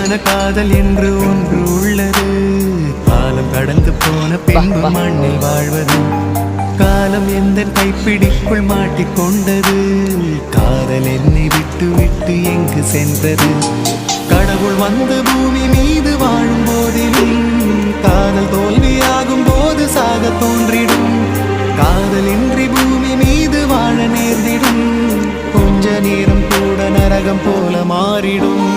உண்மையான காதல் என்று ஒன்று உள்ளது. காலம் கடந்து போன பின்பு மண்ணில் வாழ்வது. காலம் எந்த கைப்பிடிக்குள் மாட்டிக்கொண்டது. காதல் என்னை விட்டு விட்டு எங்கு சென்றது. கடவுள் வந்து பூமி மீது வாழும் போதிலும் காதல் தோல்வியாகும் போது சாக தோன்றிடும். காதல் இன்றி பூமி மீது வாழ நேர்ந்திடும். கொஞ்ச நேரம் கூட நரகம் போல மாறிடும்.